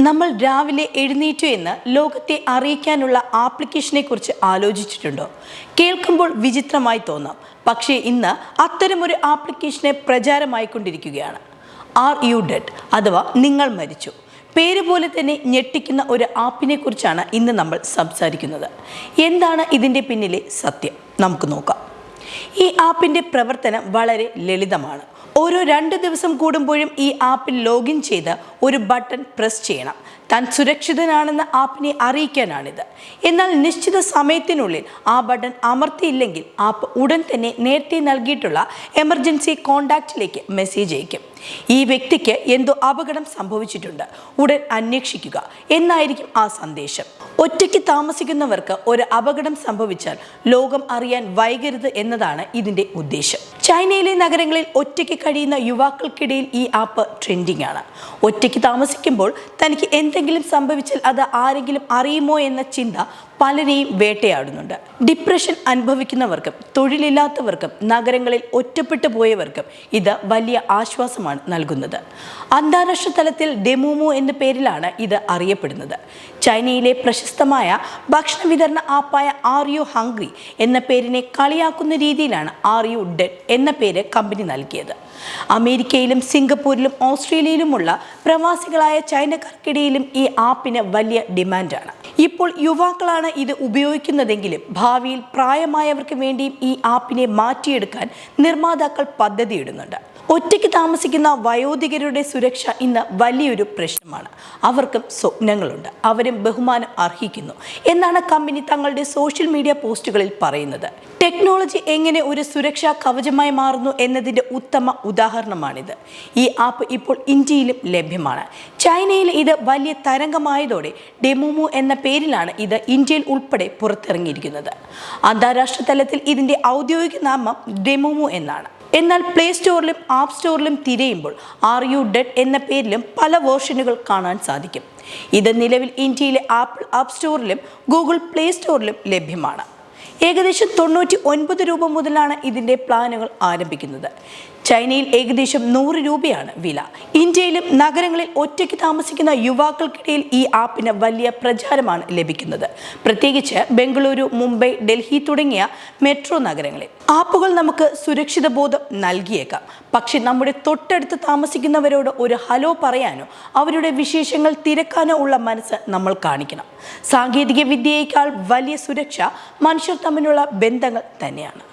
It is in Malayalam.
നമ്മൾ രാവിലെ എഴുന്നേറ്റു എന്ന് ലോകത്തെ അറിയിക്കാനുള്ള ആപ്ലിക്കേഷനെ കുറിച്ച് ആലോചിച്ചിട്ടുണ്ടോ? കേൾക്കുമ്പോൾ വിചിത്രമായി തോന്നാം, പക്ഷേ ഇന്ന് അത്തരമൊരു ആപ്ലിക്കേഷനെ പ്രചാരമായിക്കൊണ്ടിരിക്കുകയാണ്. ആർ യു ഡെഡ് അഥവാ നിങ്ങൾ മരിച്ചു. പേര് പോലെ തന്നെ ഞെട്ടിക്കുന്ന ഒരു ആപ്പിനെ കുറിച്ചാണ് ഇന്ന് നമ്മൾ സംസാരിക്കുന്നത്. എന്താണ് ഇതിൻ്റെ പിന്നിലെ സത്യം? നമുക്ക് നോക്കാം. ഈ ആപ്പിൻ്റെ പ്രവർത്തനം വളരെ ലളിതമാണ്. ഓരോ 2 ദിവസം കൂടുമ്പോഴും ഈ ആപ്പിൽ ലോഗിൻ ചെയ്ത് ഒരു ബട്ടൺ പ്രസ് ചെയ്യണം. താൻ സുരക്ഷിതനാണെന്ന് ആപ്പിനെ അറിയിക്കാനാണിത്. എന്നാൽ നിശ്ചിത സമയത്തിനുള്ളിൽ ആ ബട്ടൺ അമർത്തിയില്ലെങ്കിൽ ആപ്പ് ഉടൻ തന്നെ നേരത്തെ നൽകിയിട്ടുള്ള എമർജൻസി കോൺടാക്റ്റിലേക്ക് മെസ്സേജ് അയക്കും. ഈ വ്യക്തിക്ക് എന്തോ അപകടം സംഭവിച്ചിട്ടുണ്ട്, ഉടൻ അന്വേഷിക്കുക എന്നായിരിക്കും ആ സന്ദേശം. ഒറ്റയ്ക്ക് താമസിക്കുന്നവർക്ക് ഒരു അപകടം സംഭവിച്ചാൽ ലോകം അറിയാൻ വൈകരുത് എന്നതാണ് ഇതിൻ്റെ ഉദ്ദേശം. ചൈനയിലെ നഗരങ്ങളിൽ ഒറ്റയ്ക്ക് കഴിയുന്ന യുവാക്കൾക്കിടയിൽ ഈ ആപ്പ് ട്രെൻഡിംഗ് ആണ്. ഒറ്റയ്ക്ക് താമസിക്കുമ്പോൾ തനിക്ക് എന്തെങ്കിലും സംഭവിച്ചാൽ അത് ആരെങ്കിലും അറിയുമോ എന്ന ചിന്ത പലരെയും വേട്ടയാടുന്നുണ്ട്. ഡിപ്രഷൻ അനുഭവിക്കുന്നവർക്കും തൊഴിലില്ലാത്തവർക്കും നഗരങ്ങളിൽ ഒറ്റപ്പെട്ടു പോയവർക്കും ഇത് വലിയ ആശ്വാസമാണ് നൽകുന്നത്. അന്താരാഷ്ട്ര തലത്തിൽ ഡെമോമോ എന്ന പേരിലാണ് ഇത് അറിയപ്പെടുന്നത്. ചൈനയിലെ പ്രശസ്തമായ ഭക്ഷണ വിതരണ ആപ്പായ ആർ യു ഹംഗ്രി എന്ന പേരിനെ കളിയാക്കുന്ന രീതിയിലാണ് ആർ യു ഡെഡ് എന്ന പേര് കമ്പനി നൽകിയത്. അമേരിക്കയിലും സിംഗപ്പൂരിലും ഓസ്ട്രേലിയയിലുമുള്ള പ്രവാസികളായ ചൈനക്കാർക്കിടയിലും ഈ ആപ്പിന് വലിയ ഡിമാൻഡാണ്. ഇപ്പോൾ യുവാക്കളാണ് ഇത് ഉപയോഗിക്കുന്നതെങ്കിലും ഭാവിയിൽ പ്രായമായവർക്ക് വേണ്ടിയും ഈ ആപ്പിനെ മാറ്റിയെടുക്കാൻ നിർമ്മാതാക്കൾ പദ്ധതിയിടുന്നുണ്ട്. ഒറ്റയ്ക്ക് താമസിക്കുന്ന വയോധികരുടെ സുരക്ഷ ഇന്ന് വലിയൊരു പ്രശ്നമാണ്. അവർക്കും സ്വപ്നങ്ങളുണ്ട്, അവരും ബഹുമാനം അർഹിക്കുന്നു എന്നാണ് കമ്പനി തങ്ങളുടെ സോഷ്യൽ മീഡിയ പോസ്റ്റുകളിൽ പറയുന്നത്. ടെക്നോളജി എങ്ങനെ ഒരു സുരക്ഷാ കവചമായി മാറുന്നു എന്നതിൻ്റെ ഉത്തമ ഉദാഹരണമാണിത്. ഈ ആപ്പ് ഇപ്പോൾ ഇന്ത്യയിലും ലഭ്യമാണ്. ചൈനയിൽ ഇത് വലിയ തരംഗമായതോടെ ഡെമോമോ എന്ന പേരിലാണ് ഇത് ഇന്ത്യയിൽ ഉൾപ്പെടെ പുറത്തിറങ്ങിയിരിക്കുന്നത്. അന്താരാഷ്ട്ര തലത്തിൽ ഇതിൻ്റെ ഔദ്യോഗിക നാമം ഡെമോമോ എന്നാണ്. എന്നാൽ പ്ലേ സ്റ്റോറിലും ആപ്പ് സ്റ്റോറിലും തിരയുമ്പോൾ ആർ യു ഡെഡ് എന്ന പേരിലും പല വേർഷനുകൾ കാണാൻ സാധിക്കും. ഇത് നിലവിൽ ഇന്ത്യയിലെ ആപ്പിൾ ആപ്പ് സ്റ്റോറിലും ഗൂഗിൾ പ്ലേ സ്റ്റോറിലും ലഭ്യമാണ്. ഏകദേശം 99 രൂപ മുതലാണ് ഇതിൻ്റെ പ്ലാനുകൾ ആരംഭിക്കുന്നത്. ചൈനയിൽ ഏകദേശം 100 രൂപയാണ് വില. ഇന്ത്യയിലും നഗരങ്ങളിൽ ഒറ്റയ്ക്ക് താമസിക്കുന്ന യുവാക്കൾക്കിടയിൽ ഈ ആപ്പിന് വലിയ പ്രചാരമാണ് ലഭിക്കുന്നത്, പ്രത്യേകിച്ച് ബംഗളൂരു, മുംബൈ, ഡൽഹി തുടങ്ങിയ മെട്രോ നഗരങ്ങളിൽ. ആപ്പുകൾ നമുക്ക് സുരക്ഷിത ബോധം നൽകിയേക്കാം, പക്ഷെ നമ്മുടെ തൊട്ടടുത്ത് താമസിക്കുന്നവരോട് ഒരു ഹലോ പറയാനോ അവരുടെ വിശേഷങ്ങൾ തിരക്കാനോ ഉള്ള മനസ്സ് നമ്മൾ കാണിക്കണം. സാങ്കേതിക വിദ്യയേക്കാൾ വലിയ സുരക്ഷ മനുഷ്യർ തമ്മിലുള്ള ബന്ധങ്ങൾ തന്നെയാണ്.